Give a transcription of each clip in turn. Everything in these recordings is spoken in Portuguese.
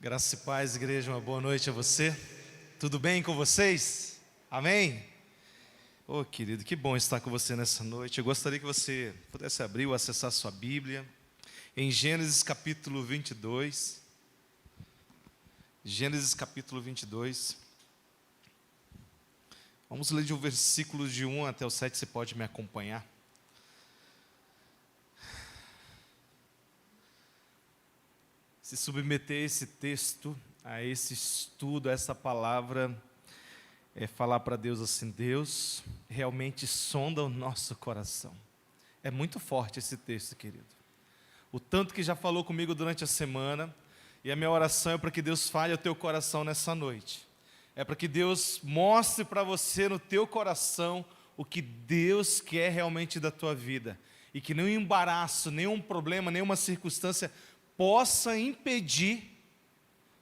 Graça e paz, igreja, uma boa noite a você. Tudo bem com vocês? Amém? Oh, querido, que bom estar com você nessa noite. Eu gostaria que você pudesse abrir ou acessar sua Bíblia em Gênesis capítulo 22. Gênesis capítulo 22. Vamos ler de um versículo de 1 até o 7, você pode me acompanhar. Se submeter esse texto, a esse estudo, a essa palavra, é falar para Deus assim: Deus, realmente sonda o nosso coração. É muito forte esse texto, querido. O tanto que já falou comigo durante a semana, e a minha oração é para que Deus fale ao teu coração nessa noite. É para que Deus mostre para você no teu coração o que Deus quer realmente da tua vida. E que nenhum embaraço, nenhum problema, nenhuma circunstância possa impedir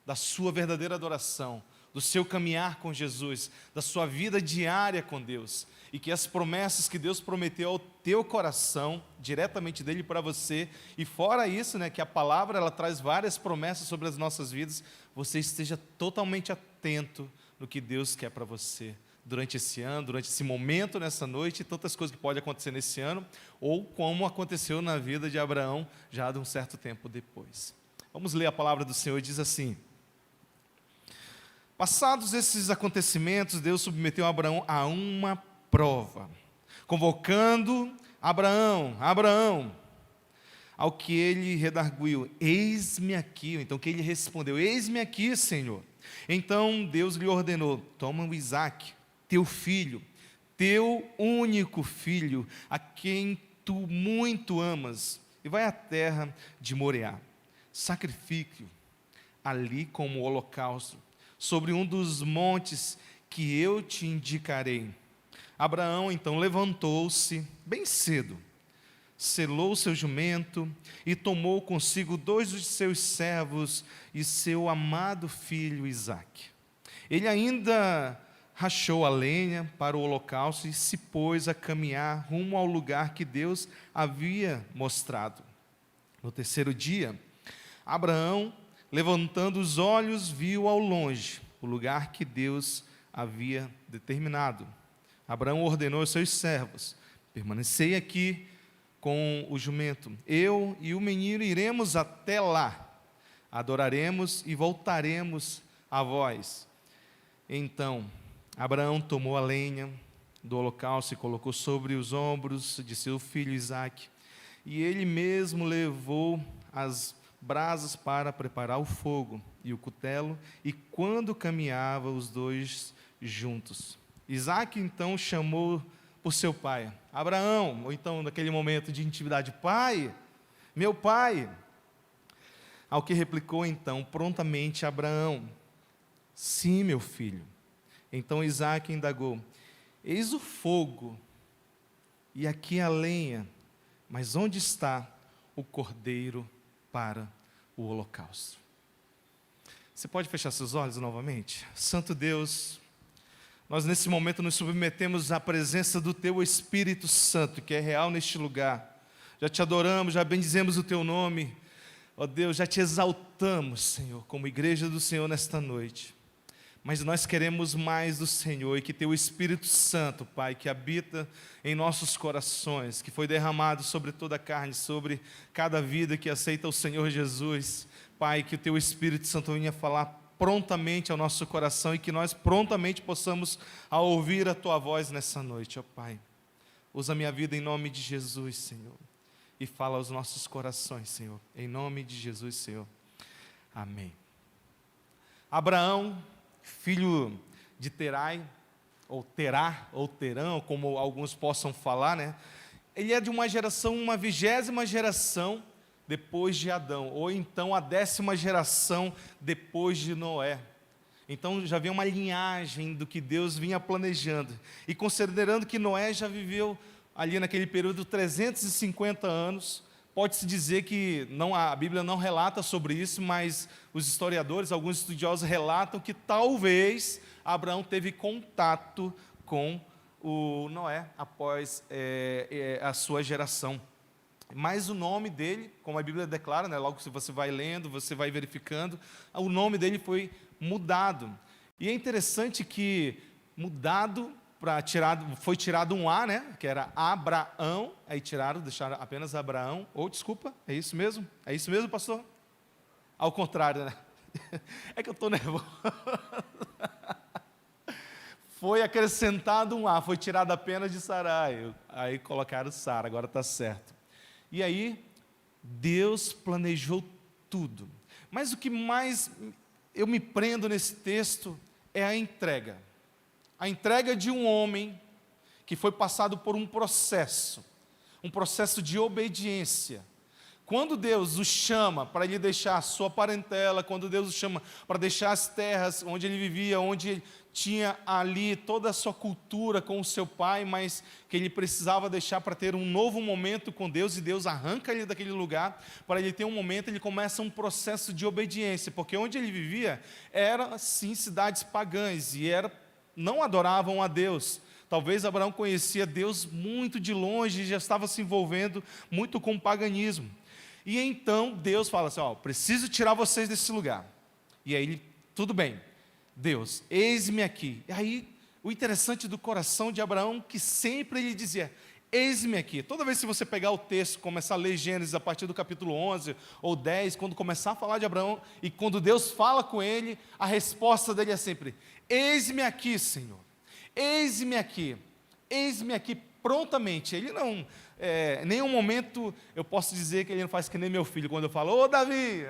da sua verdadeira adoração, do seu caminhar com Jesus, da sua vida diária com Deus, e que as promessas que Deus prometeu ao teu coração, diretamente dele para você, e fora isso, que a palavra ela traz várias promessas sobre as nossas vidas, você esteja totalmente atento no que Deus quer para você, durante esse ano, durante esse momento, nessa noite, e tantas coisas que podem acontecer nesse ano, ou como aconteceu na vida de Abraão, já de um certo tempo depois. Vamos ler a palavra do Senhor, diz assim: passados esses acontecimentos, Deus submeteu Abraão a uma prova, convocando Abraão, Abraão, ao que ele redarguiu: eis-me aqui. Então que ele respondeu: eis-me aqui, Senhor. Então Deus lhe ordenou: toma o Isaque, teu filho, teu único filho, a quem tu muito amas, e vai à terra de Moriá. Sacrifique-o ali como holocausto, sobre um dos montes que eu te indicarei. Abraão então levantou-se bem cedo, selou seu jumento e tomou consigo 2 de seus servos e seu amado filho Isaque. Ele ainda rachou a lenha para o holocausto e se pôs a caminhar rumo ao lugar que Deus havia mostrado. No terceiro dia, Abraão, levantando os olhos, viu ao longe o lugar que Deus havia determinado. Abraão ordenou aos seus servos: permanecei aqui com o jumento. Eu e o menino iremos até lá, adoraremos e voltaremos a vós. Então Abraão tomou a lenha do holocausto e colocou sobre os ombros de seu filho Isaque, e ele mesmo levou as brasas para preparar o fogo e o cutelo, e quando caminhavam os dois juntos, Isaque então chamou por seu pai, Abraão, ou então naquele momento de intimidade: pai, meu pai. Ao que replicou então prontamente Abraão: sim, meu filho. Então Isaque indagou: eis o fogo e aqui a lenha, mas onde está o cordeiro para o holocausto? Você pode fechar seus olhos novamente? Santo Deus, nós nesse momento nos submetemos à presença do Teu Espírito Santo, que é real neste lugar. Já te adoramos, já bendizemos o Teu nome. Ó Deus, já te exaltamos, Senhor, como igreja do Senhor nesta noite. Mas nós queremos mais do Senhor, e que Teu Espírito Santo, Pai, que habita em nossos corações, que foi derramado sobre toda a carne, sobre cada vida que aceita o Senhor Jesus, Pai, que o Teu Espírito Santo venha falar prontamente ao nosso coração, e que nós prontamente possamos ouvir a Tua voz nessa noite, ó Pai. Usa a minha vida em nome de Jesus, Senhor, e fala aos nossos corações, Senhor, em nome de Jesus, Senhor. Amém. Abraão, filho de Terai, ou Terá, ou Terão, como alguns possam falar, Ele é de uma geração, uma 20ª geração depois de Adão, ou então a 10ª geração depois de Noé. Então já vem uma linhagem do que Deus vinha planejando, e considerando que Noé já viveu ali naquele período 350 anos, pode-se dizer que a Bíblia não relata sobre isso, mas os historiadores, alguns estudiosos relatam que talvez Abraão teve contato com o Noé após a sua geração. mas o nome dele, como a Bíblia declara, né, logo que você vai lendo, você vai verificando, o nome dele foi mudado. E é interessante que foi tirado um A, né, que era Abraão, aí deixaram apenas Abraão, desculpa, é isso mesmo? É isso mesmo, pastor? Ao contrário, né? É que eu estou nervoso. Foi acrescentado um A, foi tirado apenas de Sarai, aí colocaram Sara, agora está certo. E aí, Deus planejou tudo. Mas o que mais eu me prendo nesse texto é a entrega. A entrega de um homem que foi passado por um processo de obediência. Quando Deus o chama para ele deixar a sua parentela, quando Deus o chama para deixar as terras onde ele vivia, onde ele tinha ali toda a sua cultura com o seu pai, mas que ele precisava deixar para ter um novo momento com Deus, e Deus arranca ele daquele lugar, para ele ter um momento, ele começa um processo de obediência, porque onde ele vivia, era sim cidades pagãs, e não adoravam a Deus. Talvez Abraão conhecia Deus muito de longe, e já estava se envolvendo muito com o paganismo. E então Deus fala assim, preciso tirar vocês desse lugar. E aí ele, tudo bem, Deus, eis-me aqui. E aí, o interessante do coração de Abraão, que sempre ele dizia, eis-me aqui. Toda vez que você pegar o texto, começar a ler Gênesis a partir do capítulo 11 ou 10, quando começar a falar de Abraão, e quando Deus fala com ele, a resposta dele é sempre, eis-me aqui, Senhor, eis-me aqui prontamente. Ele não, em nenhum momento eu posso dizer que ele não faz que nem meu filho, quando eu falo, ô Davi,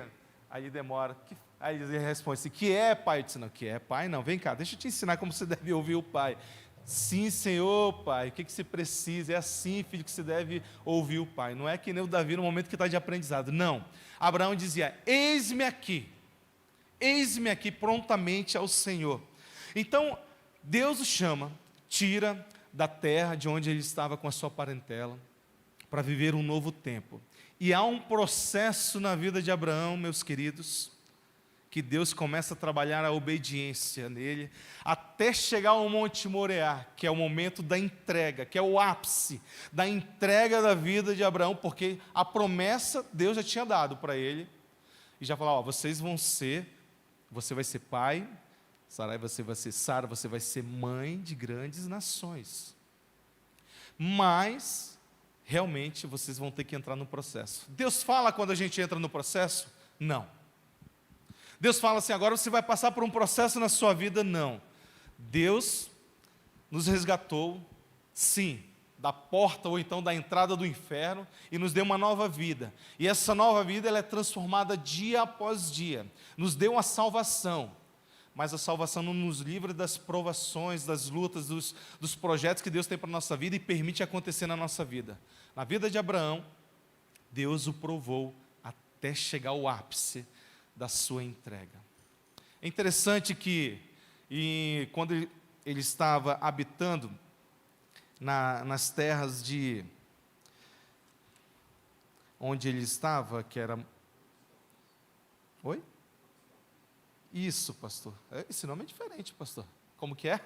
aí demora, aí ele responde assim, que é pai? Eu disse, não, que é pai não, vem cá, deixa eu te ensinar como você deve ouvir o pai. Sim, Senhor, pai, o que você precisa? É assim, filho, que você deve ouvir o pai. Não é que nem o Davi no momento que está de aprendizado, não. Abraão dizia, eis-me aqui prontamente ao Senhor. Então, Deus o chama, tira da terra de onde ele estava com a sua parentela, para viver um novo tempo. E há um processo na vida de Abraão, meus queridos, que Deus começa a trabalhar a obediência nele, até chegar ao Monte Moriá, que é o momento da entrega, que é o ápice da entrega da vida de Abraão, porque a promessa Deus já tinha dado para ele, e já falou, você vai ser pai, Sara, você vai ser mãe de grandes nações. Mas, realmente, vocês vão ter que entrar no processo. Deus fala quando a gente entra no processo? Não. Deus fala assim, agora você vai passar por um processo na sua vida? Não. Deus nos resgatou, sim, da porta ou então da entrada do inferno e nos deu uma nova vida. E essa nova vida ela é transformada dia após dia. Nos deu a salvação. Mas a salvação não nos livra das provações, das lutas, dos projetos que Deus tem para a nossa vida e permite acontecer na nossa vida. Na vida de Abraão, Deus o provou até chegar ao ápice da sua entrega. É interessante que, quando ele estava habitando nas terras de onde ele estava, que era... Oi? Isso, pastor. Esse nome é diferente, pastor. Como que é?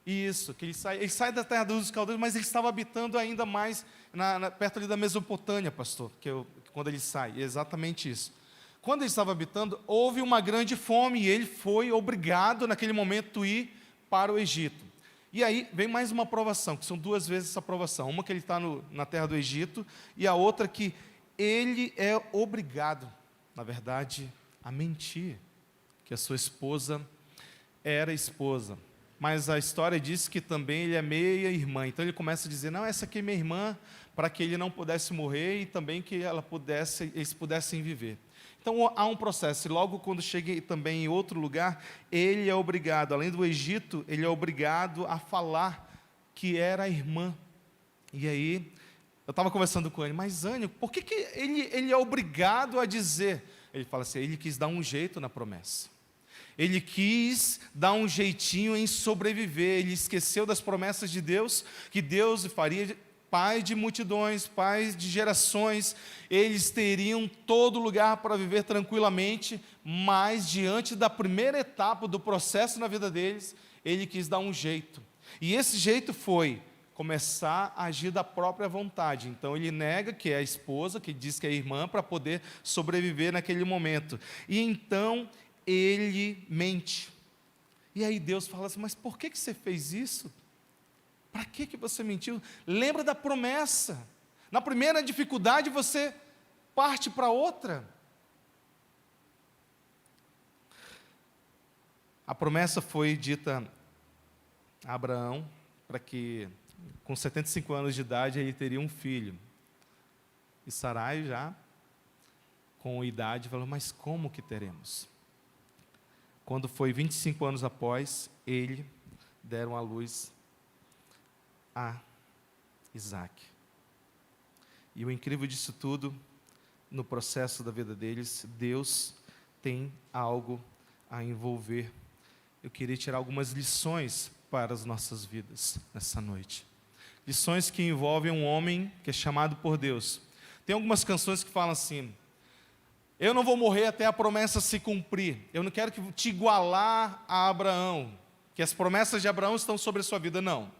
Isso, que ele sai da terra dos caldeus, mas ele estava habitando ainda mais perto ali da Mesopotâmia, pastor, quando ele sai, é exatamente isso. Quando ele estava habitando, houve uma grande fome e ele foi obrigado naquele momento a ir para o Egito. E aí vem mais uma provação, que são duas vezes essa provação. Uma que ele está na terra do Egito e a outra que ele é obrigado, na verdade, a mentir, que a sua esposa era esposa. Mas a história diz que também ele é meia-irmã. Então ele começa a dizer, não, essa aqui é minha irmã, para que ele não pudesse morrer e também que eles pudessem viver. Então há um processo, e logo quando chega também em outro lugar, ele é obrigado, além do Egito, ele é obrigado a falar que era a irmã. E aí, eu estava conversando com ele, mas Ânio, por que ele é obrigado a dizer? Ele fala assim, ele quis dar um jeito na promessa. Ele quis dar um jeitinho em sobreviver, ele esqueceu das promessas de Deus, que Deus faria pai de multidões, pais de gerações, eles teriam todo lugar para viver tranquilamente, mas diante da primeira etapa do processo na vida deles, ele quis dar um jeito. E esse jeito foi começar a agir da própria vontade. Então ele nega que é a esposa, que diz que é a irmã, para poder sobreviver naquele momento. E então ele mente. E aí Deus fala assim: mas por que você fez isso? Para que você mentiu? Lembra da promessa. Na primeira dificuldade você parte para outra. A promessa foi dita a Abraão para que, com 75 anos de idade, ele teria um filho. E Sarai, já com idade, falou: mas como que teremos? Quando foi 25 anos após, ele deram à luz a Isaac. E o incrível disso tudo, no processo da vida deles, Deus tem algo a envolver. Eu queria tirar algumas lições para as nossas vidas nessa noite. Lições que envolvem um homem que é chamado por Deus. Tem algumas canções que falam assim: eu não vou morrer até a promessa se cumprir. Eu não quero te igualar a Abraão, que as promessas de Abraão estão sobre a sua vida. Não.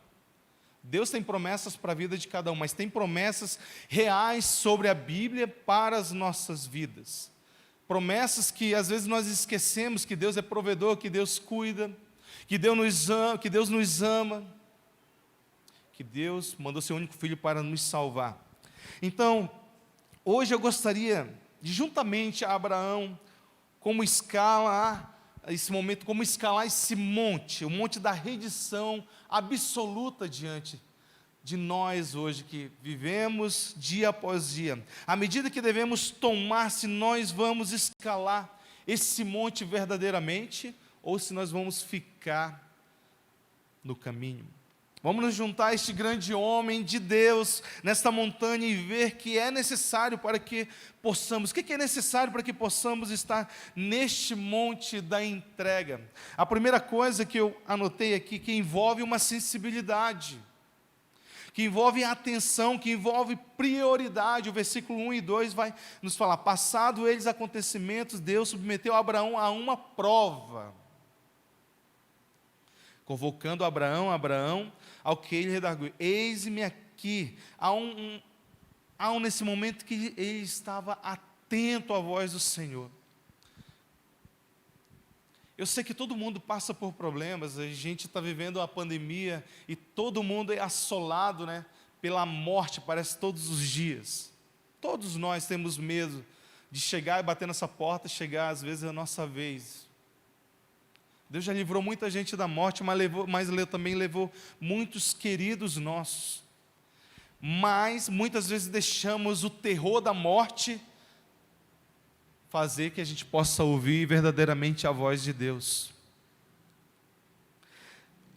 Deus tem promessas para a vida de cada um, mas tem promessas reais sobre a Bíblia para as nossas vidas. Promessas que às vezes nós esquecemos que Deus é provedor, que Deus cuida, que Deus nos ama, que Deus mandou seu único filho para nos salvar. Então, hoje eu gostaria de, juntamente a Abraão, como escalar esse momento, como escalar esse monte, o monte da rendição absoluta diante de nós hoje, que vivemos dia após dia. À medida que devemos tomar, se nós vamos escalar esse monte verdadeiramente, ou se nós vamos ficar no caminho. Vamos nos juntar a este grande homem de Deus nesta montanha e ver que é necessário para que possamos. O que é necessário para que possamos estar neste monte da entrega? A primeira coisa que eu anotei aqui, que envolve uma sensibilidade, que envolve atenção, que envolve prioridade. O versículo 1 e 2 vai nos falar: passado eles acontecimentos, Deus submeteu Abraão a uma prova, convocando Abraão, ao que ele redarguiu: eis-me aqui. Há nesse momento que ele estava atento à voz do Senhor. Eu sei que todo mundo passa por problemas, a gente está vivendo uma pandemia e todo mundo é assolado, pela morte, parece todos os dias. Todos nós temos medo de chegar e bater nessa porta, chegar às vezes a nossa vez. Deus já livrou muita gente da morte, mas também levou muitos queridos nossos. Mas muitas vezes deixamos o terror da morte fazer que a gente possa ouvir verdadeiramente a voz de Deus.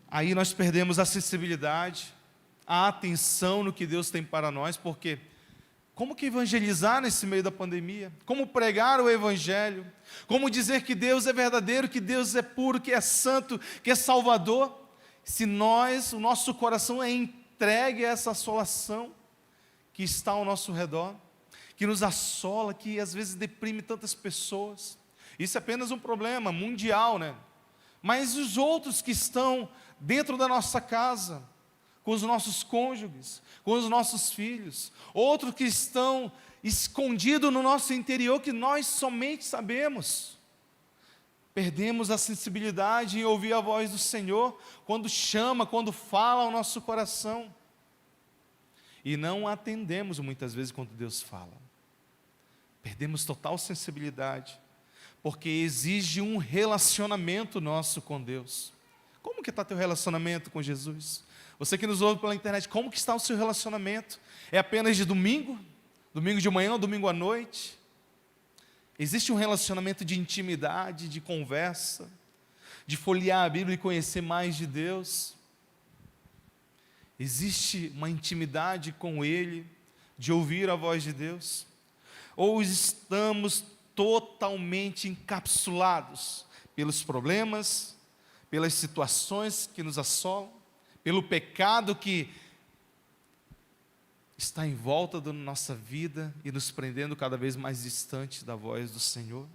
Aí nós perdemos a sensibilidade, a atenção no que Deus tem para nós, porque como que evangelizar nesse meio da pandemia? Como pregar o Evangelho? Como dizer que Deus é verdadeiro, que Deus é puro, que é santo, que é salvador? Se o nosso coração é entregue a essa assolação que está ao nosso redor, que nos assola, que às vezes deprime tantas pessoas. Isso é apenas um problema mundial, Mas os outros que estão dentro da nossa casa, com os nossos cônjuges, com os nossos filhos, outros que estão escondidos no nosso interior, que nós somente sabemos. Perdemos a sensibilidade em ouvir a voz do Senhor, quando chama, quando fala ao nosso coração. E não atendemos muitas vezes quando Deus fala. Perdemos total sensibilidade, porque exige um relacionamento nosso com Deus. Como que está teu relacionamento com Jesus? Você que nos ouve pela internet, como que está o seu relacionamento? É apenas de domingo? Domingo de manhã ou domingo à noite? Existe um relacionamento de intimidade, de conversa, de folhear a Bíblia e conhecer mais de Deus? Existe uma intimidade com Ele, de ouvir a voz de Deus? Ou estamos totalmente encapsulados pelos problemas, pelas situações que nos assolam, pelo pecado que está em volta da nossa vida e nos prendendo cada vez mais distante da voz do Senhor?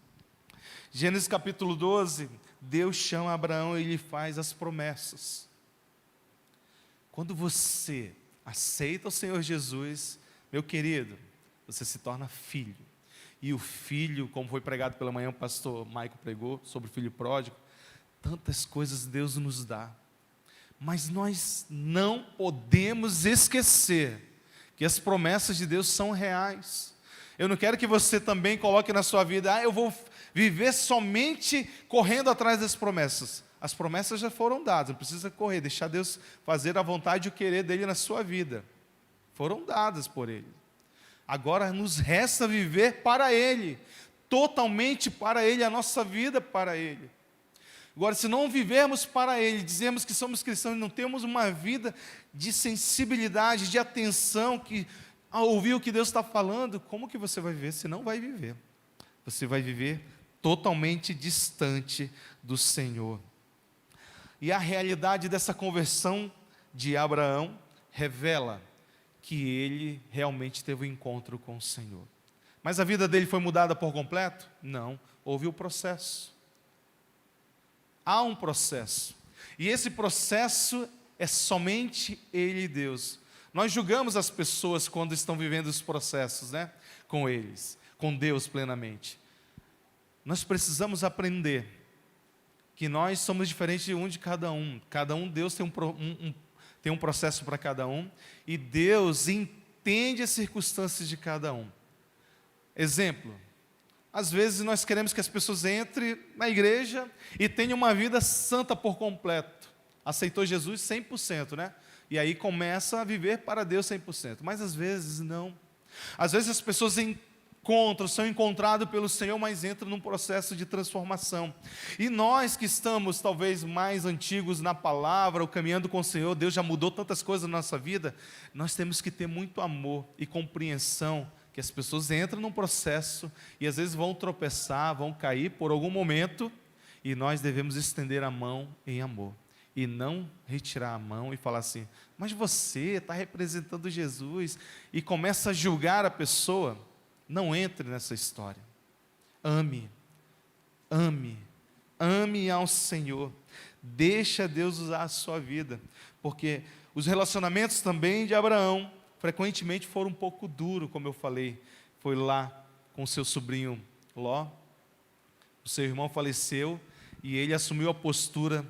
Gênesis capítulo 12, Deus chama Abraão e lhe faz as promessas. Quando você aceita o Senhor Jesus, meu querido, você se torna filho. E o filho, como foi pregado pela manhã, o pastor Maico pregou sobre o filho pródigo, tantas coisas Deus nos dá. Mas nós não podemos esquecer que as promessas de Deus são reais. Eu não quero que você também coloque na sua vida, eu vou viver somente correndo atrás das promessas. As promessas já foram dadas, não precisa correr, deixar Deus fazer a vontade e o querer dele na sua vida. Foram dadas por Ele. Agora nos resta viver para Ele, totalmente para Ele, a nossa vida para Ele. Agora, se não vivermos para Ele, dizemos que somos cristãos e não temos uma vida de sensibilidade, de atenção, que a ouvir o que Deus está falando, como que você vai viver? Você não vai viver. Você vai viver totalmente distante do Senhor. E a realidade dessa conversão de Abraão revela que ele realmente teve um encontro com o Senhor. Mas a vida dele foi mudada por completo? Não, houve o processo. Há um processo. E esse processo é somente Ele e Deus. Nós julgamos as pessoas quando estão vivendo os processos, né? Com eles, com Deus plenamente. Nós precisamos aprender que nós somos diferentes de cada um. Cada um, Deus tem um processo para cada um, e Deus entende as circunstâncias de cada um. Exemplo, às vezes nós queremos que as pessoas entrem na igreja e tenham uma vida santa por completo. Aceitou Jesus 100%, né? E aí começa a viver para Deus 100%. Mas às vezes não. Às vezes as pessoas são encontradas pelo Senhor, mas entram num processo de transformação. E nós que estamos talvez mais antigos na palavra, ou caminhando com o Senhor, Deus já mudou tantas coisas na nossa vida, nós temos que ter muito amor e compreensão, que as pessoas entram num processo e às vezes vão tropeçar, vão cair por algum momento, e nós devemos estender a mão em amor. E não retirar a mão e falar assim, mas você está representando Jesus, e começa a julgar a pessoa. Não entre nessa história. Ame, ame, ame ao Senhor. Deixa Deus usar a sua vida, porque os relacionamentos também de Abraão frequentemente foram um pouco duros, como eu falei. Foi lá com seu sobrinho Ló, o seu irmão faleceu e ele assumiu a postura,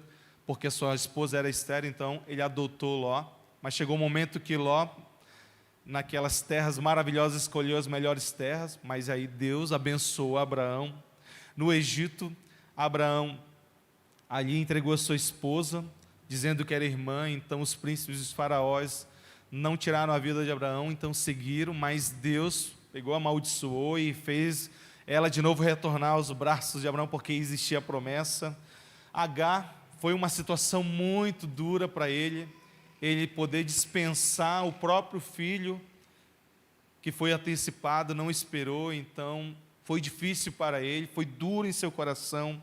porque a sua esposa era estéril, então ele adotou Ló. Mas chegou um momento que Ló, naquelas terras maravilhosas, escolheu as melhores terras, mas aí Deus abençoou Abraão. No Egito, Abraão ali entregou a sua esposa, dizendo que era irmã. Então os príncipes dos faraós não tiraram a vida de Abraão, então seguiram, mas Deus pegou, amaldiçoou e fez ela de novo retornar aos braços de Abraão, porque existia a promessa. Agar foi uma situação muito dura para ele poder dispensar o próprio filho, que foi antecipado, não esperou, então foi difícil para ele, foi duro em seu coração,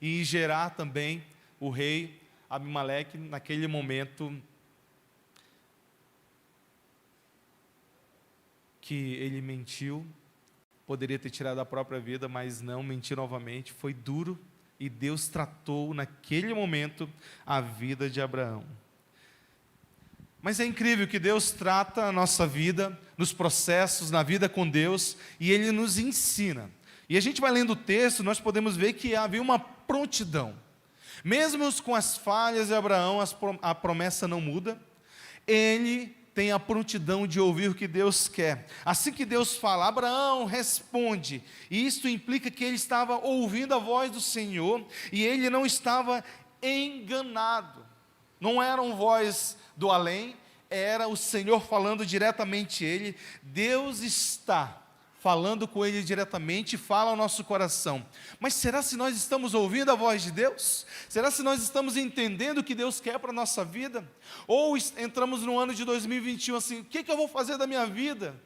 e gerar também o rei Abimeleque, naquele momento, que ele mentiu, poderia ter tirado a própria vida, mas não, mentiu novamente, foi duro, e Deus tratou naquele momento a vida de Abraão. Mas é incrível que Deus trata a nossa vida, nos processos, na vida com Deus, e Ele nos ensina. E a gente vai lendo o texto, nós podemos ver que havia uma prontidão. Mesmo com as falhas de Abraão, a promessa não muda. Ele tem a prontidão de ouvir o que Deus quer. Assim que Deus fala, Abraão responde. E isso implica que ele estava ouvindo a voz do Senhor, e ele não estava enganado. Não era uma voz do além, era o Senhor falando diretamente a ele. Deus está falando com ele diretamente, fala ao nosso coração. Mas será se nós estamos ouvindo a voz de Deus? Será se nós estamos entendendo o que Deus quer para a nossa vida? Ou entramos no ano de 2021 assim, o que eu vou fazer da minha vida?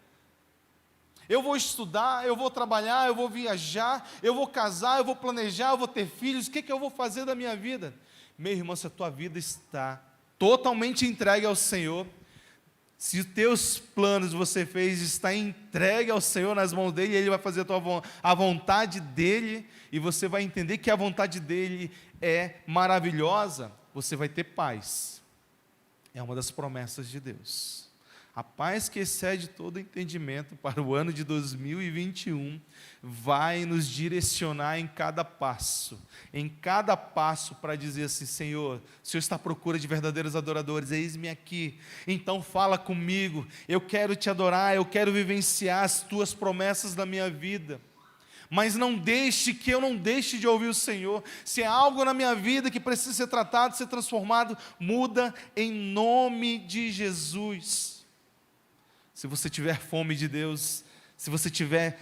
Eu vou estudar, eu vou trabalhar, eu vou viajar, eu vou casar, eu vou planejar, eu vou ter filhos, o que eu vou fazer da minha vida? Meu irmão, se a tua vida está totalmente entregue ao Senhor, se os teus planos você fez, está entregue ao Senhor, nas mãos dEle, Ele vai fazer a vontade dEle, e você vai entender que a vontade dEle é maravilhosa, você vai ter paz. É uma das promessas de Deus. A paz que excede todo entendimento para o ano de 2021 vai nos direcionar em cada passo para dizer assim: Senhor, o Senhor está à procura de verdadeiros adoradores, eis-me aqui, então fala comigo, eu quero te adorar, eu quero vivenciar as tuas promessas na minha vida. Mas não deixe que eu não deixe de ouvir o Senhor. Se é algo na minha vida que precisa ser tratado, ser transformado, muda em nome de Jesus. Se você tiver fome de Deus, se você tiver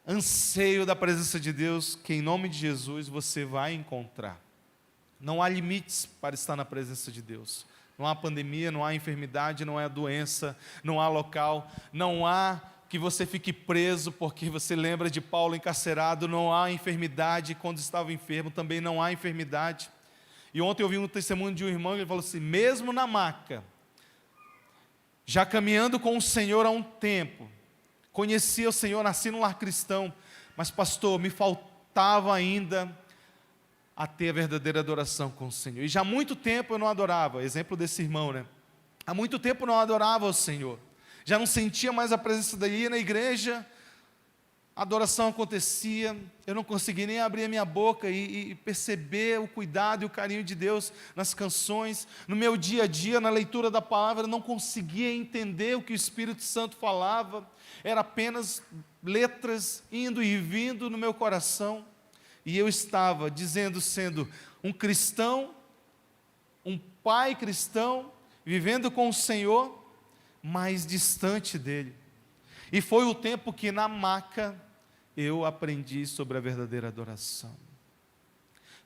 anseio da presença de Deus, que em nome de Jesus você vai encontrar. Não há limites para estar na presença de Deus. Não há pandemia, não há enfermidade, não há doença, não há local, não há que você fique preso porque você lembra de Paulo encarcerado, não há enfermidade, quando estava enfermo também não há enfermidade. E ontem eu vi um testemunho de um irmão, ele falou assim: mesmo na maca, já caminhando com o Senhor há um tempo, conhecia o Senhor, nasci num lar cristão, mas pastor, me faltava ainda a ter a verdadeira adoração com o Senhor, e já há muito tempo eu não adorava, exemplo desse irmão, né? Há muito tempo eu não adorava o Senhor, já não sentia mais a presença dele na igreja, a adoração acontecia, eu não conseguia nem abrir a minha boca e perceber o cuidado e o carinho de Deus nas canções, no meu dia a dia, na leitura da palavra, eu não conseguia entender o que o Espírito Santo falava, era apenas letras indo e vindo no meu coração, e eu estava dizendo, sendo um cristão, um pai cristão, vivendo com o Senhor, mais distante dele. E foi o tempo que na maca eu aprendi sobre a verdadeira adoração.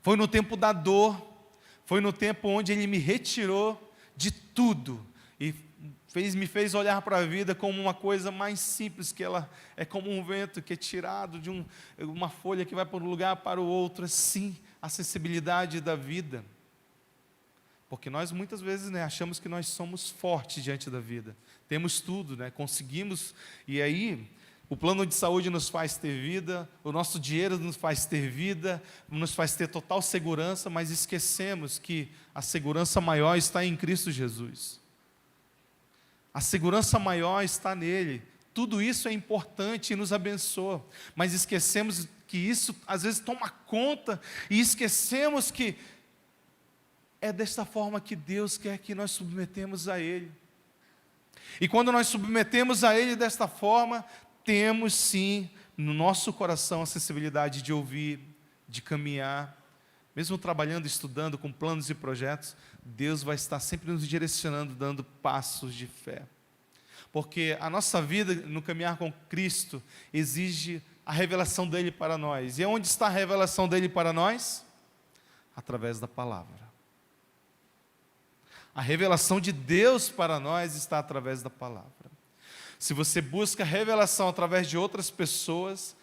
Foi no tempo da dor, foi no tempo onde ele me retirou de tudo e me fez olhar para a vida como uma coisa mais simples, que ela é como um vento que é tirado de uma folha que vai para um lugar para o outro, assim, a sensibilidade da vida. Porque nós muitas vezes, achamos que nós somos fortes diante da vida, temos tudo, conseguimos, e aí o plano de saúde nos faz ter vida, o nosso dinheiro nos faz ter vida, nos faz ter total segurança, mas esquecemos que a segurança maior está em Cristo Jesus, a segurança maior está nele. Tudo isso é importante e nos abençoa, mas esquecemos que isso às vezes toma conta, e esquecemos que é desta forma que Deus quer que nós submetemos a Ele. E quando nós submetemos a Ele desta forma, temos sim no nosso coração a sensibilidade de ouvir, de caminhar, mesmo trabalhando, estudando, com planos e projetos, Deus vai estar sempre nos direcionando, dando passos de fé. Porque a nossa vida no caminhar com Cristo exige a revelação dEle para nós. E onde está a revelação dEle para nós? Através da palavra. A revelação de Deus para nós está através da palavra. Se você busca revelação através de outras pessoas,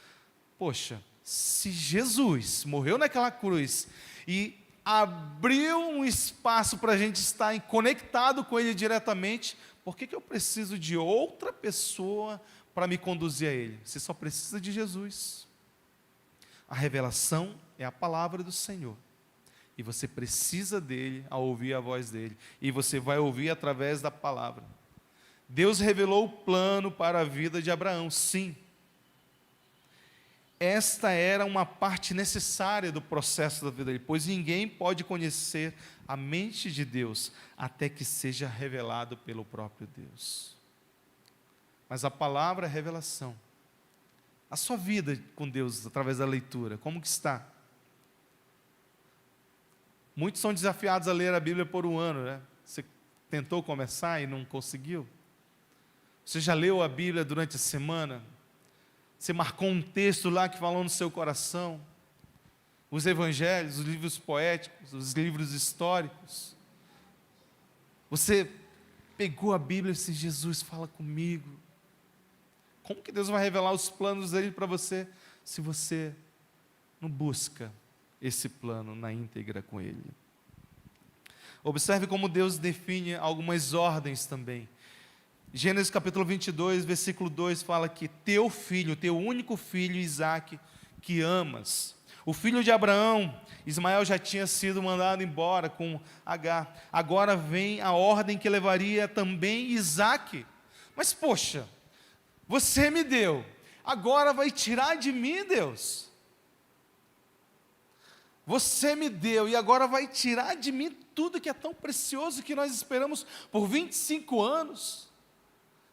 poxa, se Jesus morreu naquela cruz e abriu um espaço para a gente estar conectado com Ele diretamente, por que eu preciso de outra pessoa para me conduzir a Ele? Você só precisa de Jesus. A revelação é a palavra do Senhor. E você precisa dele ao ouvir a voz dele. E você vai ouvir através da palavra. Deus revelou o plano para a vida de Abraão, sim. Esta era uma parte necessária do processo da vida dele, pois ninguém pode conhecer a mente de Deus até que seja revelado pelo próprio Deus. Mas a palavra é revelação. A sua vida com Deus através da leitura, como que está? Muitos são desafiados a ler a Bíblia por um ano, Você tentou começar e não conseguiu? Você já leu a Bíblia durante a semana? Você marcou um texto lá que falou no seu coração? Os evangelhos, os livros poéticos, os livros históricos? Você pegou a Bíblia e disse: Jesus, fala comigo. Como que Deus vai revelar os planos dele para você, se você não busca esse plano na íntegra com Ele? Observe como Deus define algumas ordens também. Gênesis capítulo 22, versículo 2 fala que teu filho, teu único filho Isaque, que amas, O filho de Abraão, Ismael, já tinha sido mandado embora com Agar. Agora vem a ordem que levaria também Isaque. Mas poxa, você me deu, agora vai tirar de mim, Deus? Você me deu e agora vai tirar de mim tudo que é tão precioso que nós esperamos por 25 anos.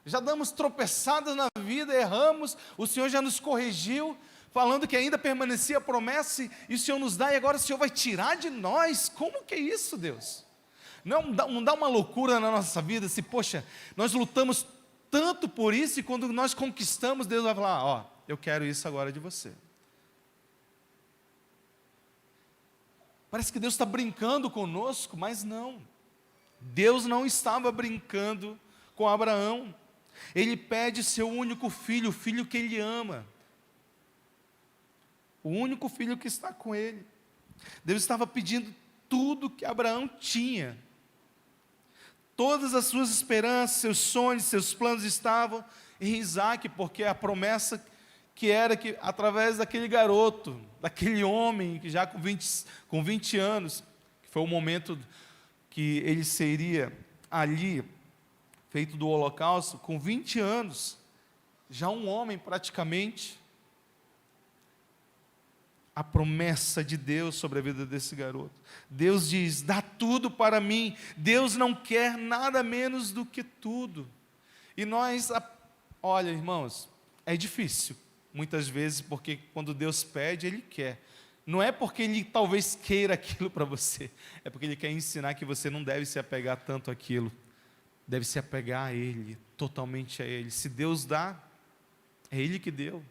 Já damos tropeçadas na vida, erramos, o Senhor já nos corrigiu, falando que ainda permanecia a promessa, e o Senhor nos dá, e agora o Senhor vai tirar de nós. Como que é isso, Deus? Não dá uma loucura na nossa vida, se, poxa, nós lutamos tanto por isso, e quando nós conquistamos, Deus vai falar, ó, eu quero isso agora de você. Parece que Deus está brincando conosco, mas não. Deus não estava brincando com Abraão. Ele pede seu único filho, o filho que ele ama. O único filho que está com ele. Deus estava pedindo tudo que Abraão tinha. Todas as suas esperanças, seus sonhos, seus planos estavam em Isaque, porque a promessa que era que através daquele garoto, daquele homem que já com 20 anos, que foi o momento que ele seria ali, feito do holocausto, com 20 anos, já um homem praticamente, a promessa de Deus sobre a vida desse garoto. Deus diz, dá tudo para mim. Deus não quer nada menos do que tudo. E nós, olha irmãos, é difícil, muitas vezes, porque quando Deus pede, Ele quer. Não é porque Ele talvez queira aquilo para você, é porque Ele quer ensinar que você não deve se apegar tanto àquilo, deve se apegar a Ele, totalmente a Ele. Se Deus dá, é Ele que deu.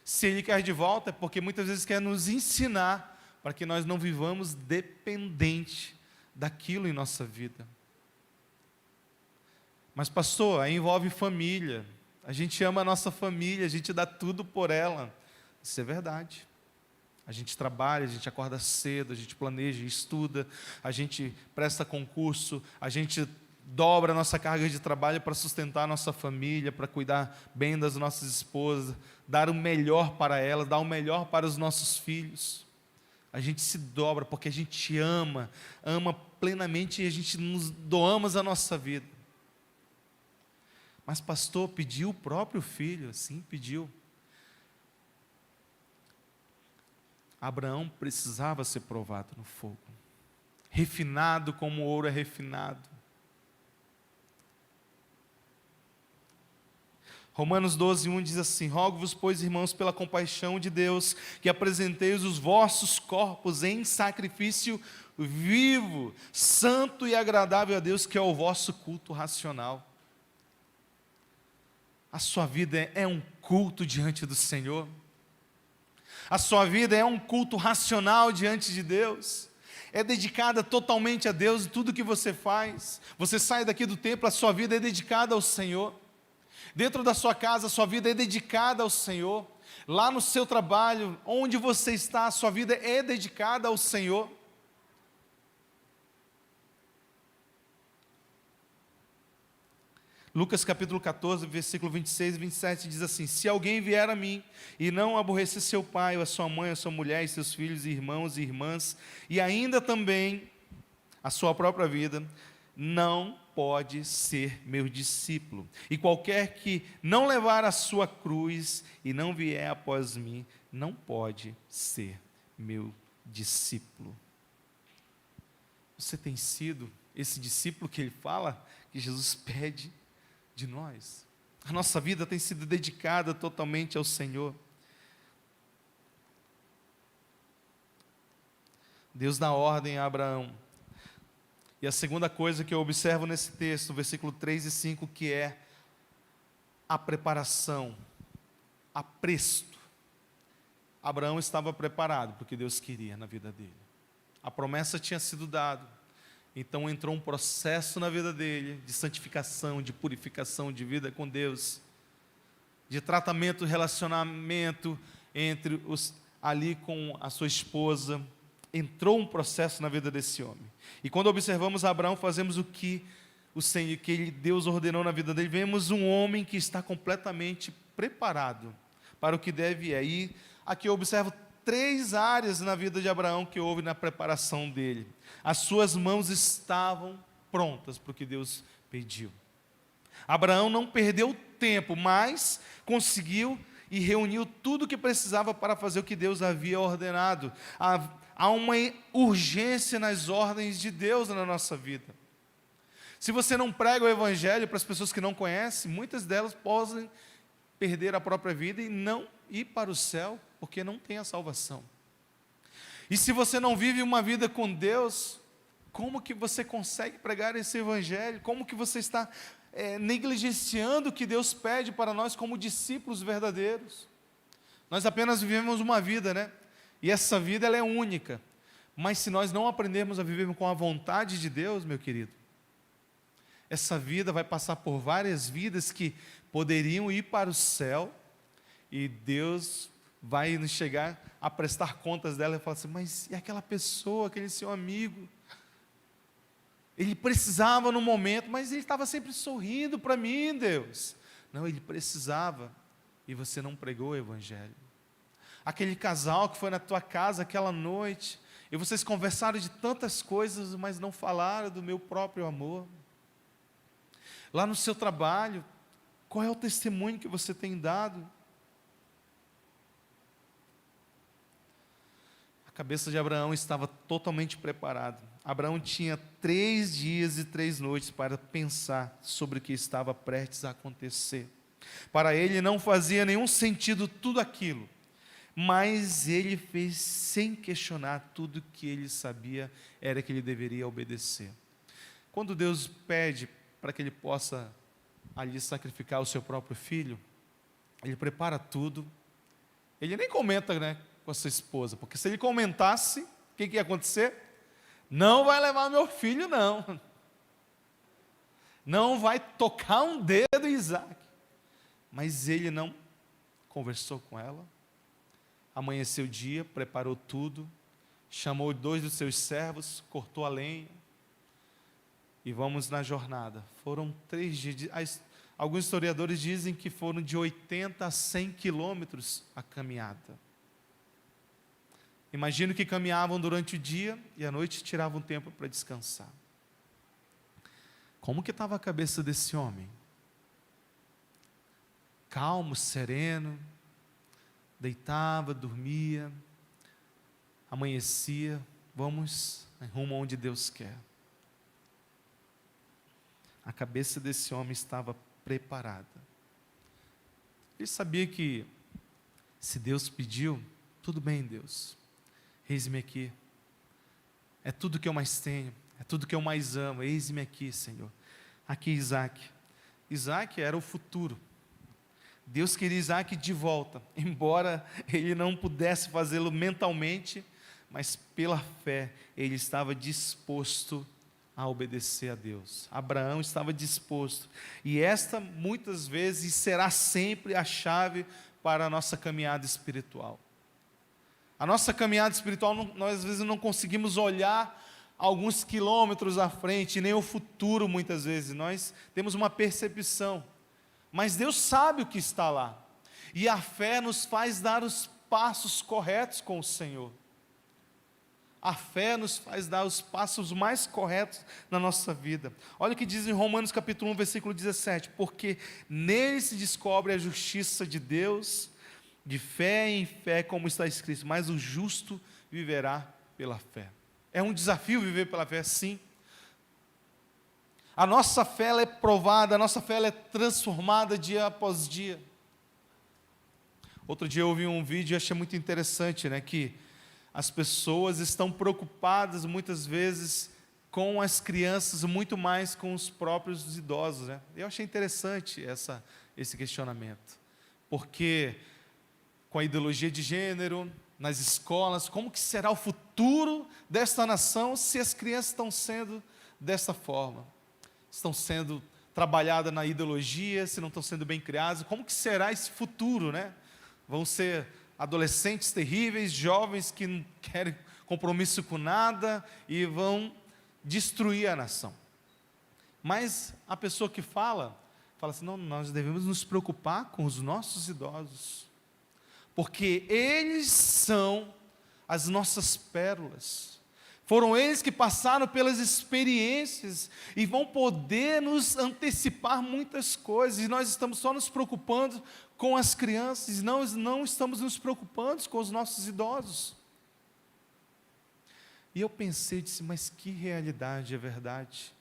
Se Ele quer de volta, é porque muitas vezes quer nos ensinar, para que nós não vivamos dependente daquilo em nossa vida. Mas pastor, aí envolve família, a gente ama a nossa família, a gente dá tudo por ela. Isso é verdade. A gente trabalha, a gente acorda cedo, a gente planeja, estuda, a gente presta concurso, a gente dobra a nossa carga de trabalho para sustentar a nossa família, para cuidar bem das nossas esposas, dar o melhor para elas, dar o melhor para os nossos filhos. A gente se dobra porque a gente ama plenamente, e a gente nos doamos a nossa vida. Mas pastor, pediu o próprio filho? Sim, pediu. Abraão precisava ser provado no fogo, refinado como o ouro é refinado. Romanos 12:1 diz assim, rogo-vos, pois, irmãos, pela compaixão de Deus, que apresenteis os vossos corpos em sacrifício vivo, santo e agradável a Deus, que é o vosso culto racional. A sua vida é um culto diante do Senhor? A sua vida é um culto racional diante de Deus? É dedicada totalmente a Deus em tudo que você faz? Você sai daqui do templo, a sua vida é dedicada ao Senhor? Dentro da sua casa, a sua vida é dedicada ao Senhor? Lá no seu trabalho, onde você está, a sua vida é dedicada ao Senhor? Lucas capítulo 14, versículo 26 e 27 diz assim, se alguém vier a mim e não aborrecer seu pai, ou a sua mãe, ou a sua mulher, e seus filhos, e irmãos e irmãs, e ainda também a sua própria vida, não pode ser meu discípulo. E qualquer que não levar a sua cruz e não vier após mim, não pode ser meu discípulo. Você tem sido esse discípulo que ele fala, que Jesus pede de nós? A nossa vida tem sido dedicada totalmente ao Senhor? Deus dá ordem a Abraão. E a segunda coisa que eu observo nesse texto, versículo 3 e 5, que é a preparação, apresto. Abraão estava preparado para o que Deus queria na vida dele. A promessa tinha sido dada. Então entrou um processo na vida dele, de santificação, de purificação de vida com Deus, de tratamento, relacionamento entre ali com a sua esposa. Entrou um processo na vida desse homem. E quando observamos Abraão, fazemos o que o Senhor, que Deus ordenou na vida dele. Vemos um homem que está completamente preparado para o que deve ir. E aqui eu observo 3 áreas na vida de Abraão que houve na preparação dele. As suas mãos estavam prontas para o que Deus pediu. Abraão não perdeu tempo, mas conseguiu e reuniu tudo o que precisava para fazer o que Deus havia ordenado. Há uma urgência nas ordens de Deus na nossa vida. Se você não prega o Evangelho para as pessoas que não conhecem, muitas delas podem perder a própria vida e não ir para o céu, porque não tem a salvação. E se você não vive uma vida com Deus, como que você consegue pregar esse Evangelho? Como que você está negligenciando o que Deus pede para nós como discípulos verdadeiros? Nós apenas vivemos uma vida, né? E essa vida ela é única. Mas se nós não aprendermos a viver com a vontade de Deus, meu querido, essa vida vai passar por várias vidas que poderiam ir para o céu, e Deus vai nos chegar a prestar contas dela e falar assim: mas e aquela pessoa, aquele seu amigo? Ele precisava no momento, mas ele estava sempre sorrindo para mim, Deus. Não, ele precisava, e você não pregou o Evangelho. Aquele casal que foi na tua casa aquela noite, e vocês conversaram de tantas coisas, mas não falaram do meu próprio amor. Lá no seu trabalho, qual é o testemunho que você tem dado? A cabeça de Abraão estava totalmente preparada. Abraão tinha 3 dias e 3 noites para pensar sobre o que estava prestes a acontecer. Para ele não fazia nenhum sentido tudo aquilo, mas ele fez sem questionar. Tudo que ele sabia era que ele deveria obedecer. Quando Deus pede para que ele possa ali sacrificar o seu próprio filho, ele prepara tudo. Ele nem comenta, né, com a sua esposa, porque se ele comentasse, o que ia acontecer? Não vai levar meu filho, não. Não vai tocar um dedo em Isaac. Mas ele não conversou com ela. Amanheceu o dia, preparou tudo, chamou 2 dos seus servos, cortou a lenha, e vamos na jornada. Foram 3 dias. Alguns historiadores dizem que foram de 80 a 100 quilômetros a caminhada. Imagino que caminhavam durante o dia e à noite tiravam tempo para descansar. Como que estava a cabeça desse homem? Calmo, sereno, deitava, dormia, amanhecia, vamos rumo onde Deus quer. A cabeça desse homem estava preparada. Ele sabia que, se Deus pediu, tudo bem, Deus, eis-me aqui, é tudo que eu mais tenho, é tudo que eu mais amo, eis-me aqui, Senhor. Aqui Isaac. Isaac era o futuro. Deus queria Isaac de volta, embora ele não pudesse fazê-lo mentalmente, mas pela fé ele estava disposto a obedecer a Deus. Abraão estava disposto, e esta muitas vezes será sempre a chave para a nossa caminhada espiritual. A nossa caminhada espiritual, nós às vezes não conseguimos olhar alguns quilômetros à frente, nem o futuro muitas vezes, nós temos uma percepção, mas Deus sabe o que está lá, e a fé nos faz dar os passos corretos com o Senhor. A fé nos faz dar os passos mais corretos na nossa vida. Olha o que diz em Romanos capítulo 1, versículo 17. Porque nele se descobre a justiça de Deus, de fé em fé, como está escrito, mas o justo viverá pela fé. É um desafio viver pela fé, sim. A nossa fé ela é provada, a nossa fé ela é transformada dia após dia. Outro dia eu ouvi um vídeo e achei muito interessante, né, que as pessoas estão preocupadas muitas vezes com as crianças, muito mais com os próprios idosos, né? Eu achei interessante esse questionamento, porque com a ideologia de gênero, nas escolas, como que será o futuro desta nação se as crianças estão sendo dessa forma? Estão sendo trabalhadas na ideologia, se não estão sendo bem criadas, como que será esse futuro, né? Vão ser adolescentes terríveis, jovens que não querem compromisso com nada e vão destruir a nação. Mas a pessoa que fala assim, não, nós devemos nos preocupar com os nossos idosos, porque eles são as nossas pérolas. Foram eles que passaram pelas experiências e vão poder nos antecipar muitas coisas. E nós estamos só nos preocupando com as crianças, e não estamos nos preocupando com os nossos idosos. E eu pensei, disse, mas que realidade, é verdade.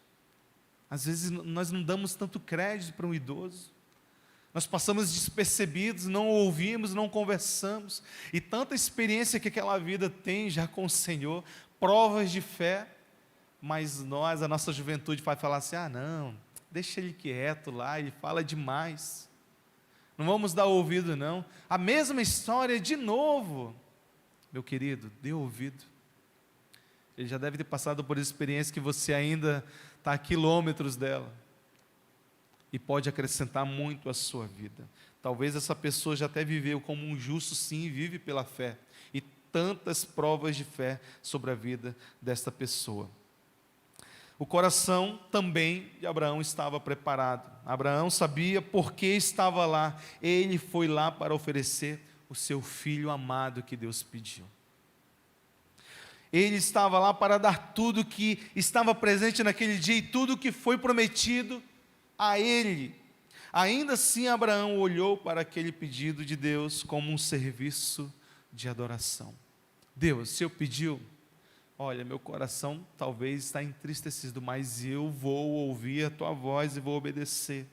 Às vezes nós não damos tanto crédito para um idoso. Nós passamos despercebidos, não ouvimos, não conversamos. E tanta experiência que aquela vida tem já com o Senhor, provas de fé, mas nós, a nossa juventude, vai falar assim, não, deixa ele quieto lá, ele fala demais. Não vamos dar ouvido não. A mesma história de novo. Meu querido, dê ouvido. Ele já deve ter passado por experiência que você ainda está a quilômetros dela. E pode acrescentar muito à sua vida. Talvez essa pessoa já até viveu como um justo, sim, vive pela fé. E tantas provas de fé sobre a vida desta pessoa. O coração também de Abraão estava preparado. Abraão sabia por que estava lá. Ele foi lá para oferecer o seu filho amado que Deus pediu. Ele estava lá para dar tudo que estava presente naquele dia e tudo que foi prometido a ele. Ainda assim, Abraão olhou para aquele pedido de Deus como um serviço de adoração. Deus, se eu pediu, olha, meu coração talvez está entristecido, mas eu vou ouvir a tua voz e vou obedecer.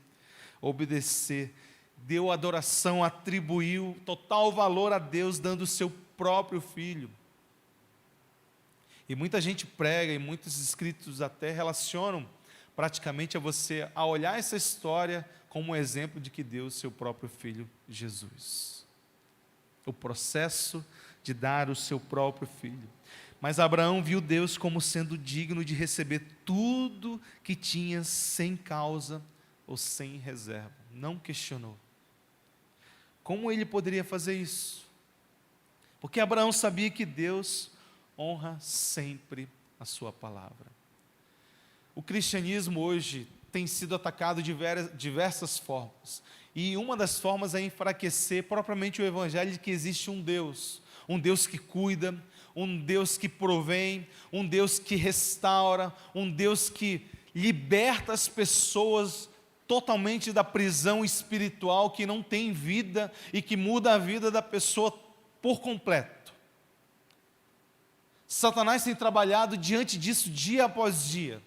Obedecer. Deu adoração, atribuiu total valor a Deus, dando o seu próprio filho. E muita gente prega, e muitos escritos até relacionam praticamente a você a olhar essa história como um exemplo de que deu seu próprio filho Jesus. O processo de dar o seu próprio filho. Mas Abraão viu Deus como sendo digno de receber tudo que tinha sem causa ou sem reserva. Não questionou. Como ele poderia fazer isso? Porque Abraão sabia que Deus honra sempre a sua palavra. O cristianismo hoje tem sido atacado de diversas formas. E uma das formas é enfraquecer propriamente o evangelho de que existe um Deus que cuida, um Deus que provém, um Deus que restaura, um Deus que liberta as pessoas totalmente da prisão espiritual, que não tem vida e que muda a vida da pessoa por completo. Satanás tem trabalhado diante disso dia após dia,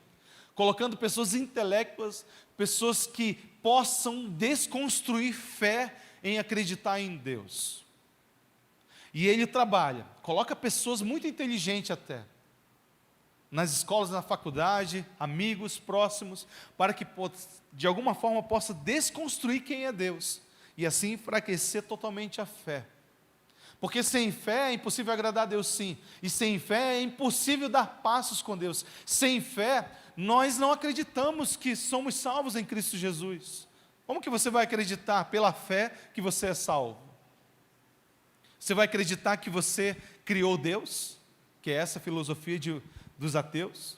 colocando pessoas intelectuais, pessoas que possam desconstruir fé em acreditar em Deus. E ele trabalha, coloca pessoas muito inteligentes até, nas escolas, na faculdade, amigos próximos, para que de alguma forma possa desconstruir quem é Deus, e assim enfraquecer totalmente a fé. Porque sem fé é impossível agradar a Deus, sim, e sem fé é impossível dar passos com Deus. Sem fé, nós não acreditamos que somos salvos em Cristo Jesus. Como que você vai acreditar pela fé que você é salvo? Você vai acreditar que você criou Deus, que é essa filosofia dos ateus,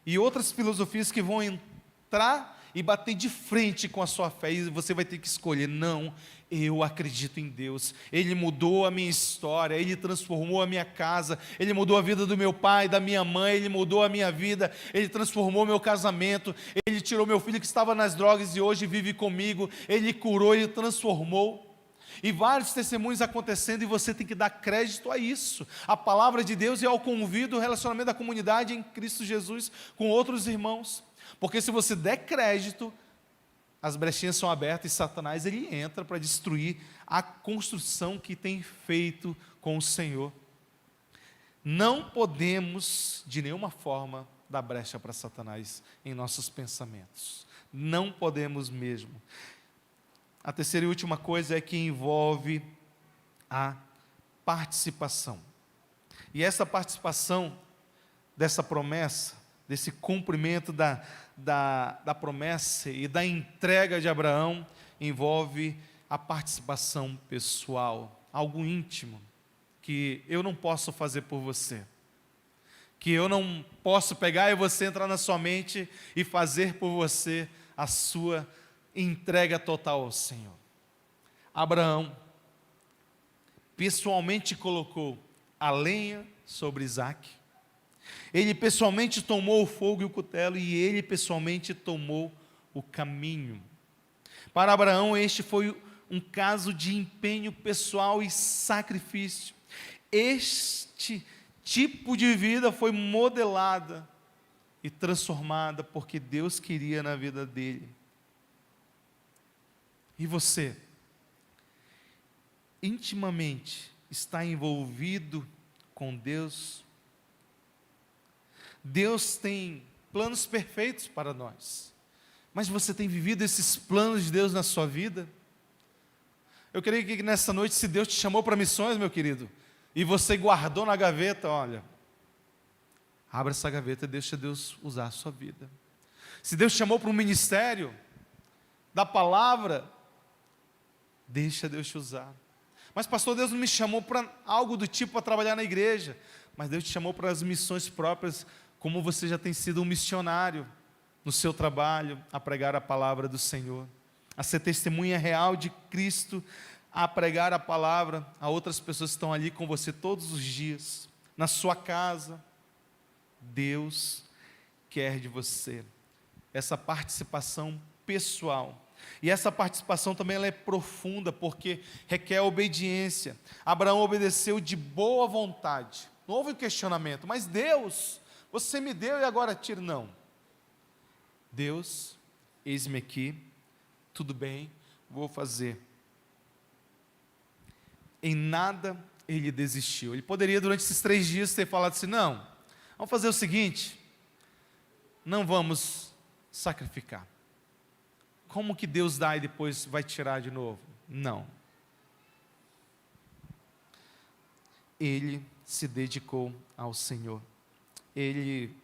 e outras filosofias que vão entrar e bater de frente com a sua fé, e você vai ter que escolher. Não, eu acredito em Deus. Ele mudou a minha história, Ele transformou a minha casa, Ele mudou a vida do meu pai, da minha mãe, Ele mudou a minha vida, Ele transformou meu casamento, Ele tirou meu filho que estava nas drogas e hoje vive comigo, Ele curou, Ele transformou. E vários testemunhos acontecendo, e você tem que dar crédito a isso. A palavra de Deus e ao convívio, o relacionamento da comunidade em Cristo Jesus com outros irmãos. Porque se você der crédito, as brechinhas são abertas e Satanás ele entra para destruir a construção que tem feito com o Senhor. Não podemos de nenhuma forma dar brecha para Satanás em nossos pensamentos. Não podemos mesmo. A terceira e última coisa é que envolve a participação. E essa participação dessa promessa, desse cumprimento da promessa e da entrega de Abraão, envolve a participação pessoal, algo íntimo, que eu não posso fazer por você, que eu não posso pegar e você entrar na sua mente e fazer por você a sua entrega total ao Senhor. Abraão pessoalmente colocou a lenha sobre Isaque, ele pessoalmente tomou o fogo e o cutelo, e ele pessoalmente tomou o caminho. Para Abraão, este foi um caso de empenho pessoal e sacrifício. Este tipo de vida foi modelada e transformada porque Deus queria na vida dele. E você, intimamente, está envolvido com Deus? Deus tem planos perfeitos para nós, mas você tem vivido esses planos de Deus na sua vida? Eu creio que nessa noite, se Deus te chamou para missões, meu querido, e você guardou na gaveta, olha, abra essa gaveta e deixa Deus usar a sua vida. Se Deus te chamou para um ministério da palavra, deixa Deus te usar. Mas pastor, Deus não me chamou para algo do tipo para trabalhar na igreja, mas Deus te chamou para as missões próprias, como você já tem sido um missionário no seu trabalho, a pregar a palavra do Senhor, a ser testemunha real de Cristo, a pregar a palavra a outras pessoas que estão ali com você todos os dias, na sua casa. Deus quer de você essa participação pessoal. E essa participação também ela é profunda, porque requer obediência. Abraão obedeceu de boa vontade, não houve questionamento, mas Deus, você me deu e agora tira. Não. Deus, eis-me aqui, tudo bem, vou fazer. Em nada ele desistiu. Ele poderia durante esses 3 dias ter falado assim, não, vamos fazer o seguinte, não vamos sacrificar. Como que Deus dá e depois vai tirar de novo? Não. Ele se dedicou ao Senhor. Ele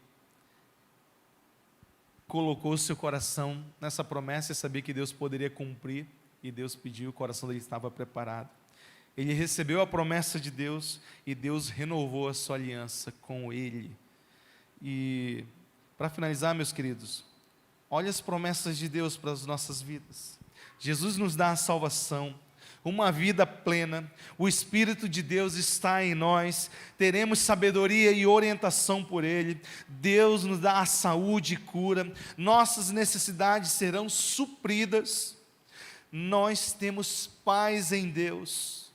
colocou seu coração nessa promessa e sabia que Deus poderia cumprir, e Deus pediu, o coração dele estava preparado. Ele recebeu a promessa de Deus e Deus renovou a sua aliança com ele. E para finalizar, meus queridos, olha as promessas de Deus para as nossas vidas. Jesus nos dá a salvação, uma vida plena, o Espírito de Deus está em nós, teremos sabedoria e orientação por Ele, Deus nos dá a saúde e cura, nossas necessidades serão supridas, nós temos paz em Deus,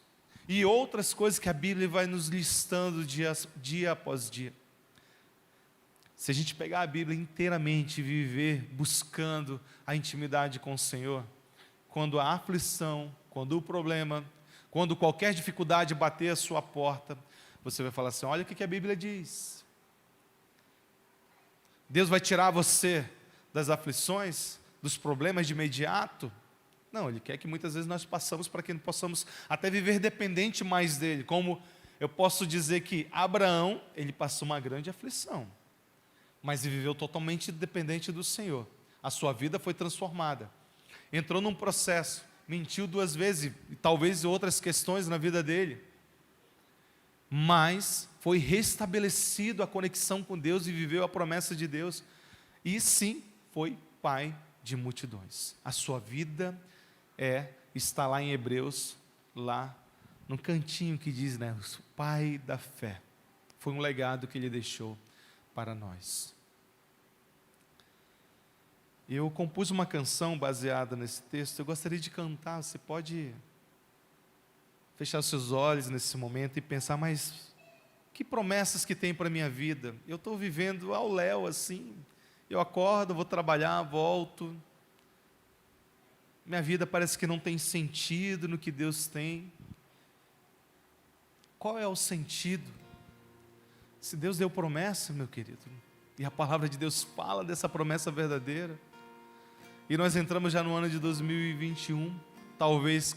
e outras coisas que a Bíblia vai nos listando dia após dia. Se a gente pegar a Bíblia inteiramente e viver buscando a intimidade com o Senhor, quando a aflição, quando o problema, quando qualquer dificuldade bater a sua porta, você vai falar assim, olha o que a Bíblia diz. Deus vai tirar você das aflições, dos problemas de imediato? Não, Ele quer que muitas vezes nós passamos para que possamos até viver dependente mais dEle. Como eu posso dizer que Abraão, ele passou uma grande aflição, mas ele viveu totalmente dependente do Senhor. A sua vida foi transformada. Entrou num processo, mentiu 2 vezes, e talvez outras questões na vida dele. Mas foi restabelecido a conexão com Deus e viveu a promessa de Deus. E sim, foi pai de multidões. A sua vida está lá em Hebreus, lá no cantinho que diz, né, o pai da fé. Foi um legado que ele deixou para nós. Eu compus uma canção baseada nesse texto, eu gostaria de cantar, você pode fechar os seus olhos nesse momento e pensar, mas que promessas que tem para a minha vida? Eu estou vivendo ao léu assim, eu acordo, vou trabalhar, volto, minha vida parece que não tem sentido no que Deus tem. Qual é o sentido? Se Deus deu promessa, meu querido, e a palavra de Deus fala dessa promessa verdadeira, e nós entramos já no ano de 2021, talvez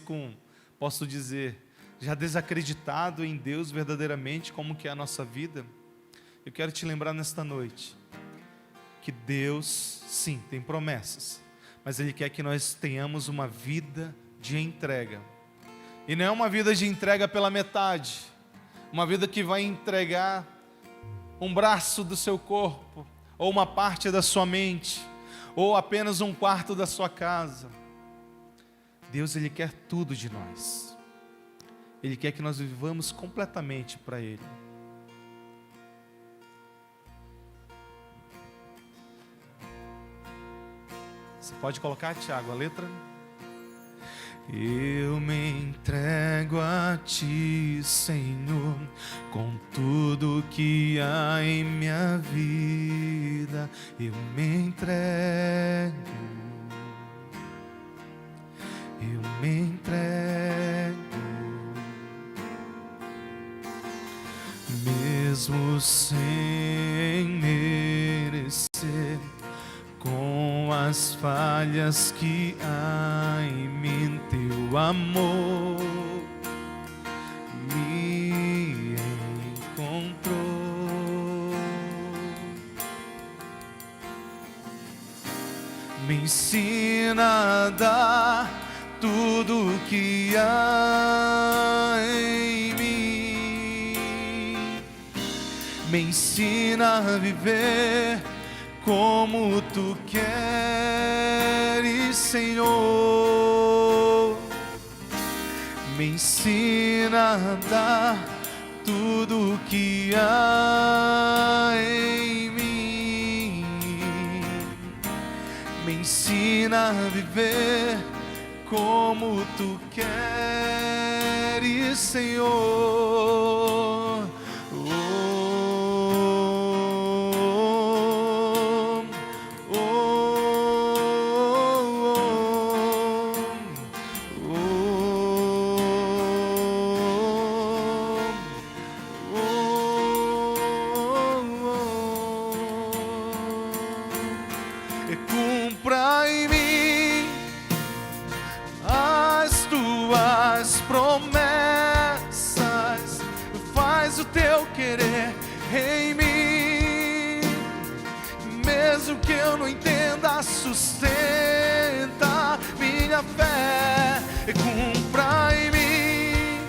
posso dizer, já desacreditado em Deus verdadeiramente, como que é a nossa vida. Eu quero te lembrar nesta noite, que Deus, sim, tem promessas, mas Ele quer que nós tenhamos uma vida de entrega, e não é uma vida de entrega pela metade, uma vida que vai entregar um braço do seu corpo, ou uma parte da sua mente, ou apenas um quarto da sua casa. Deus, Ele quer tudo de nós. Ele quer que nós vivamos completamente para Ele. Você pode colocar, Tiago, a letra? Eu me entrego a Ti, Senhor, com tudo que há em minha vida. Eu me entrego, eu me entrego, mesmo sem merecer, com as falhas que há em mim, Teu amor me encontrou. Me ensina a dar tudo que há em mim. Me ensina a viver como Tu queres, Senhor. Me ensina a dar tudo que há em mim. Me ensina a viver como Tu queres, Senhor. Cumpra em mim as Tuas promessas, faz o Teu querer em mim, mesmo que eu não entenda, sustenta minha fé. Cumpra em mim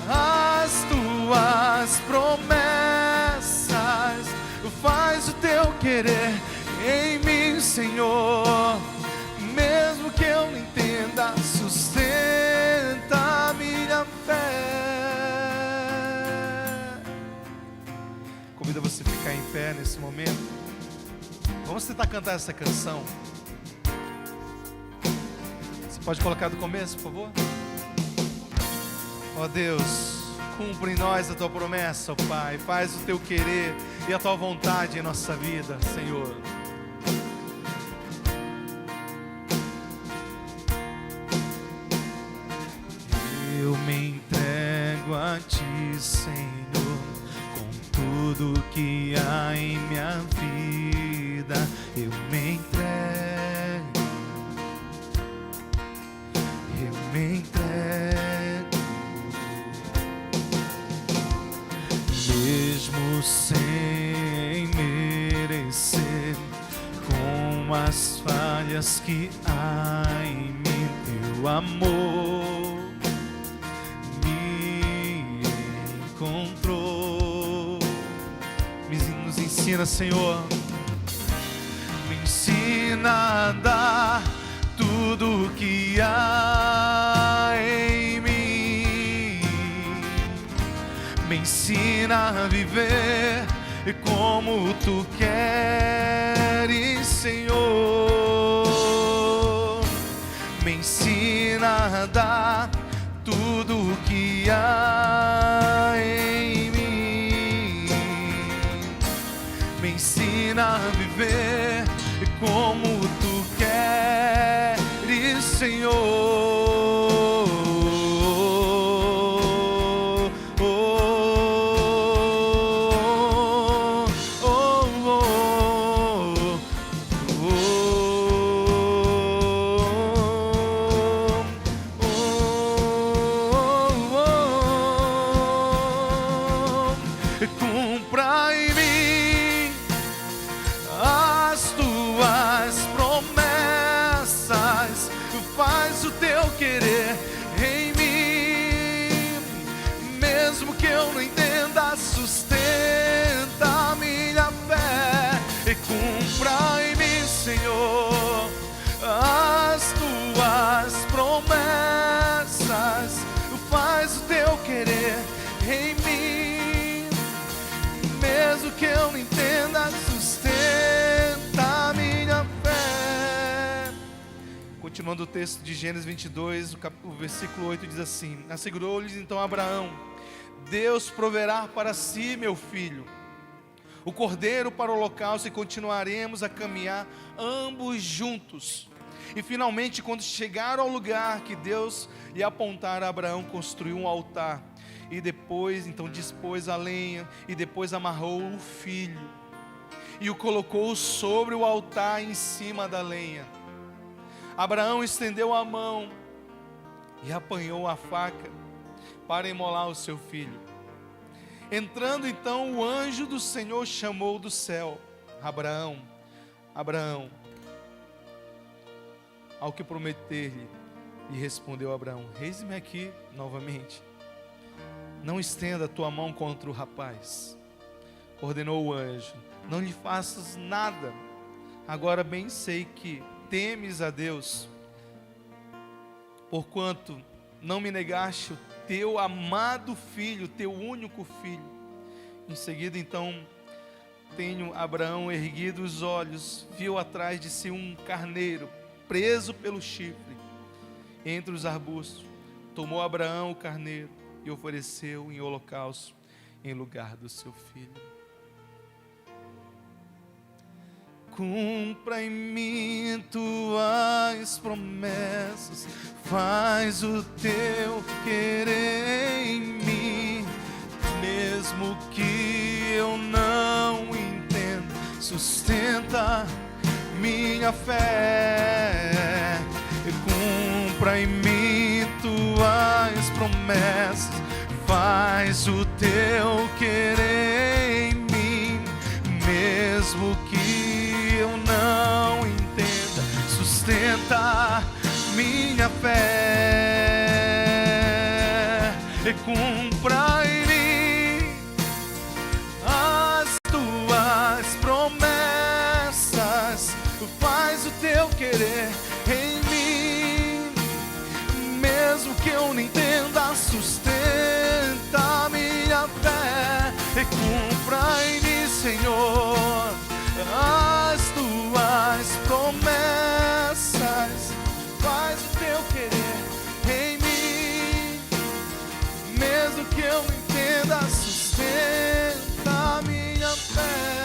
as Tuas promessas, faz o Teu querer em mim, Senhor, mesmo que eu não entenda, sustenta minha fé. Convido você a ficar em pé nesse momento. Vamos tentar cantar essa canção. Você pode colocar do começo, por favor? Ó Deus, cumpre em nós a Tua promessa, ó Pai. Faz o Teu querer e a Tua vontade em nossa vida, Senhor. Eu me entrego a Ti, Senhor, com tudo que há em minha vida. Eu me entrego, eu me entrego, mesmo sem merecer, com as falhas que há em mim, Teu amor encontrou. Nos ensina, Senhor, me ensina a dar tudo que há em mim. Me ensina a viver como Tu queres, Senhor. Me ensina a dar tudo que há em mim. Me ensina a viver como Tu queres, Senhor. Cumpra em mim as Tuas promessas, faz o Teu querer em mim, mesmo que eu não entenda, sustenta minha fé. E cumpra em mim, Senhor, as Tuas promessas, faz Continuando o texto de Gênesis 22, o versículo 8 diz assim: assegurou-lhes então Abraão: Deus proverá para si, meu filho, o cordeiro para o holocausto, e continuaremos a caminhar ambos juntos. E finalmente, quando chegaram ao lugar que Deus lhe apontara, Abraão construiu um altar, e depois então dispôs a lenha, e depois amarrou o filho e o colocou sobre o altar em cima da lenha. Abraão estendeu a mão e apanhou a faca para imolar o seu filho. Entrando então, o anjo do Senhor chamou do céu: Abraão, Abraão. Ao que prometer-lhe, lhe respondeu Abraão: eis-me aqui novamente. Não estenda a tua mão contra o rapaz. Ordenou o anjo: não lhe faças nada. Agora bem sei que temes a Deus, porquanto não me negaste o teu amado filho, teu único filho. Em seguida então, tendo Abraão erguido os olhos, viu atrás de si um carneiro preso pelo chifre entre os arbustos. Tomou Abraão o carneiro e ofereceu em holocausto em lugar do seu filho. Cumpra em mim tuas promessas, faz o teu querer em mim, mesmo que eu não entenda, sustenta minha fé. Cumpra em mim tuas promessas, faz o teu querer em mim, mesmo que eu não entenda, sustenta minha fé. E cumpra em mim as tuas promessas, faz o teu querer em mim, mesmo que eu não entenda, sustenta minha fé. E cumpra em mim, Senhor, as tuas promessas, faz o teu querer em mim, mesmo que eu não entenda, sustenta minha fé.